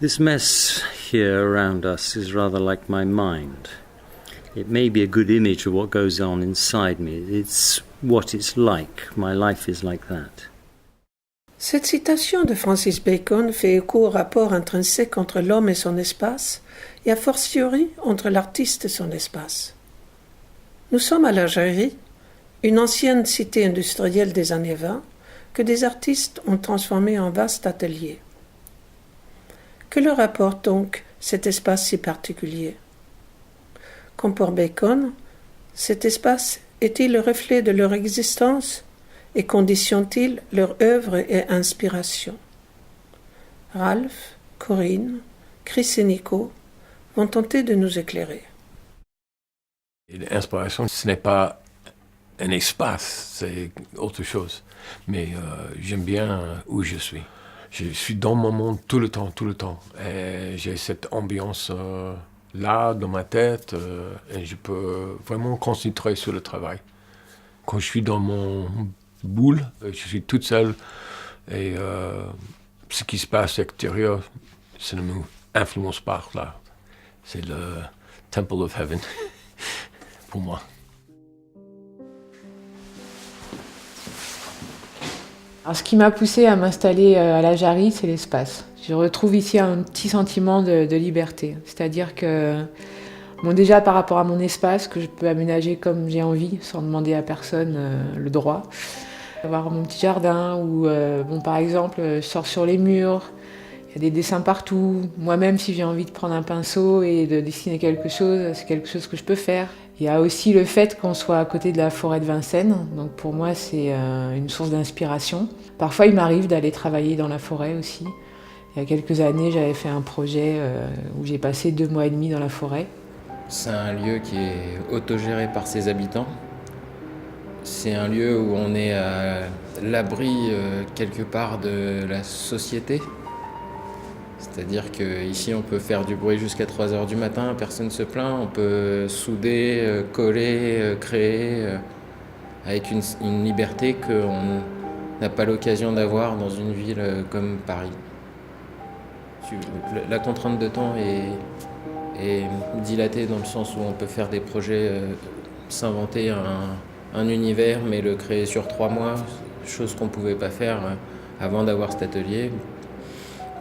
This mess here around us is rather like my mind. It may be a good image of what goes on inside me. It's what it's like. My life is like that. Cette citation de Francis Bacon fait écho au rapport intrinsèque entre l'homme et son espace, et a fortiori entre l'artiste et son espace. Nous sommes à l'Algérie, une ancienne cité industrielle des années 20, que des artistes ont transformée en vaste atelier. Que leur apporte donc cet espace si particulier? Comme pour Bacon, cet espace est-il le reflet de leur existence et conditionne-t-il leur œuvre et inspiration? Ralph, Corinne, Chris et Nico vont tenter de nous éclairer. L'inspiration, ce n'est pas un espace, c'est autre chose. Mais j'aime bien où je suis. Je suis dans mon monde tout le temps. Et j'ai cette ambiance là, dans ma tête, et je peux vraiment concentrer sur le travail. Quand je suis dans mon boule, je suis toute seule, et ce qui se passe à l'extérieur, ça ne m'influence pas là. C'est le Temple of Heaven pour moi. Alors, ce qui m'a poussée à m'installer à la Jarry, c'est l'espace. Je retrouve ici un petit sentiment de liberté. C'est-à-dire que, bon, déjà par rapport à mon espace, que je peux aménager comme j'ai envie, sans demander à personne le droit. Avoir mon petit jardin où, bon, par exemple, je sors sur les murs, il y a des dessins partout. Moi-même, si j'ai envie de prendre un pinceau et de dessiner quelque chose, c'est quelque chose que je peux faire. Il y a aussi le fait qu'on soit à côté de la forêt de Vincennes, donc pour moi c'est une source d'inspiration. Parfois il m'arrive d'aller travailler dans la forêt aussi. Il y a quelques années j'avais fait un projet où j'ai passé 2 mois et demi dans la forêt. C'est un lieu qui est autogéré par ses habitants. C'est un lieu où on est à l'abri quelque part de la société. C'est-à-dire qu'ici, on peut faire du bruit jusqu'à 3 heures du matin, personne ne se plaint. On peut souder, coller, créer avec une liberté qu'on n'a pas l'occasion d'avoir dans une ville comme Paris. La contrainte de temps est dilatée dans le sens où on peut faire des projets, s'inventer un univers, mais le créer sur 3 mois, chose qu'on ne pouvait pas faire avant d'avoir cet atelier.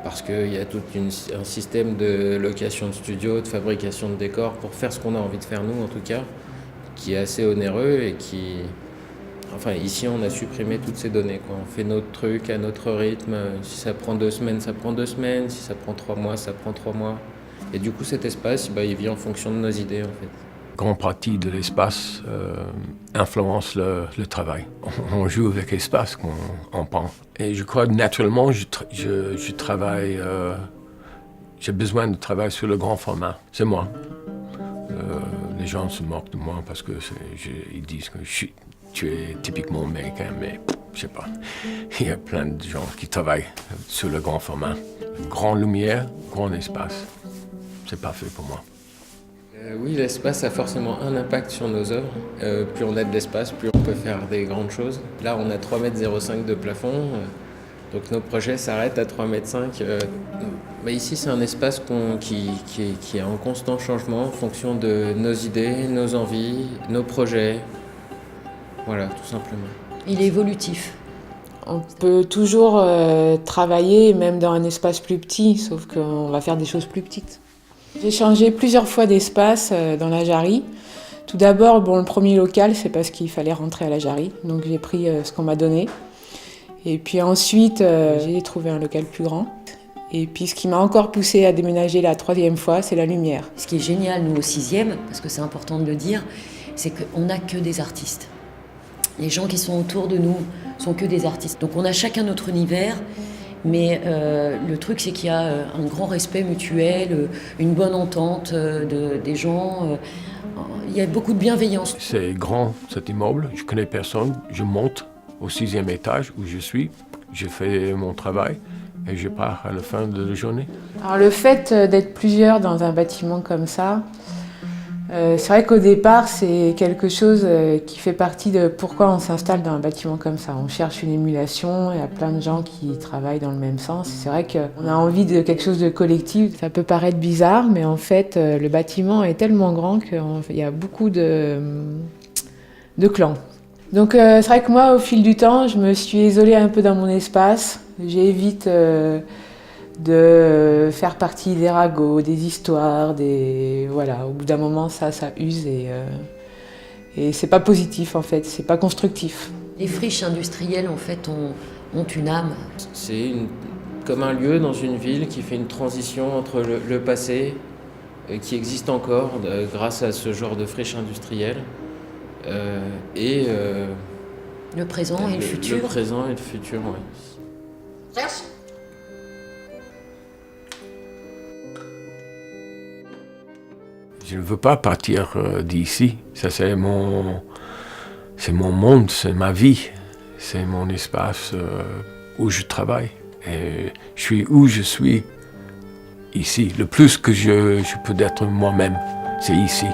Parce qu'il y a tout un système de location de studio, de fabrication de décors pour faire ce qu'on a envie de faire nous en tout cas, qui est assez onéreux et qui... Enfin ici on a supprimé toutes ces données, quoi. On fait notre truc à notre rythme, si ça prend 2 semaines, ça prend 2 semaines, si ça prend 3 mois, ça prend 3 mois. Et du coup cet espace, il vit en fonction de nos idées en fait. Grande partie de l'espace influence le travail. On joue avec l'espace qu'on on pense. Et je crois naturellement, je travaille, j'ai besoin de travailler sur le grand format. C'est moi. Les gens se moquent de moi parce que ils disent que tu es typiquement américain, mais je sais pas. Il y a plein de gens qui travaillent sur le grand format. Grande lumière, grand espace. C'est parfait pour moi. Oui, l'espace a forcément un impact sur nos œuvres. Plus on a de l'espace, plus on peut faire des grandes choses. Là, on a 3,05 m de plafond, donc nos projets s'arrêtent à 3,5 m. Mais ici, c'est un espace qui est en constant changement en fonction de nos idées, nos envies, nos projets. Voilà, tout simplement. Il est évolutif. On peut toujours travailler, même dans un espace plus petit, sauf qu'on va faire des choses plus petites. J'ai changé plusieurs fois d'espace dans la Jarry. Tout d'abord, bon, le premier local, c'est parce qu'il fallait rentrer à la Jarry, donc j'ai pris ce qu'on m'a donné. Et puis ensuite, j'ai trouvé un local plus grand. Et puis ce qui m'a encore poussé à déménager la 3e fois, c'est la lumière. Ce qui est génial, nous, au 6e, parce que c'est important de le dire, c'est qu'on n'a que des artistes. Les gens qui sont autour de nous sont que des artistes. Donc on a chacun notre univers. Mais le truc, c'est qu'il y a un grand respect mutuel, une bonne entente des gens. Il y a beaucoup de bienveillance. C'est grand, cet immeuble. Je connais personne. Je monte au 6e étage où je suis. Je fais mon travail et je pars à la fin de la journée. Alors le fait d'être plusieurs dans un bâtiment comme ça, C'est vrai qu'au départ, c'est quelque chose qui fait partie de pourquoi on s'installe dans un bâtiment comme ça. On cherche une émulation, il y a plein de gens qui travaillent dans le même sens. C'est vrai qu'on a envie de quelque chose de collectif. Ça peut paraître bizarre, mais en fait, le bâtiment est tellement grand qu'il y a beaucoup de clans. Donc c'est vrai que moi, au fil du temps, je me suis isolée un peu dans mon espace. J'évite de faire partie des ragots, des histoires, voilà. Au bout d'un moment, ça use et c'est pas positif en fait, c'est pas constructif. Les friches industrielles en fait ont une âme. C'est comme un lieu dans une ville qui fait une transition entre le passé, qui existe encore grâce à ce genre de friche industrielle, et Le présent et le futur. Le présent et le futur, oui. Je ne veux pas partir d'ici. Ça, c'est mon monde, c'est ma vie. C'est mon espace où je travaille. Et je suis où je suis ici. Le plus que je peux être moi-même, c'est ici.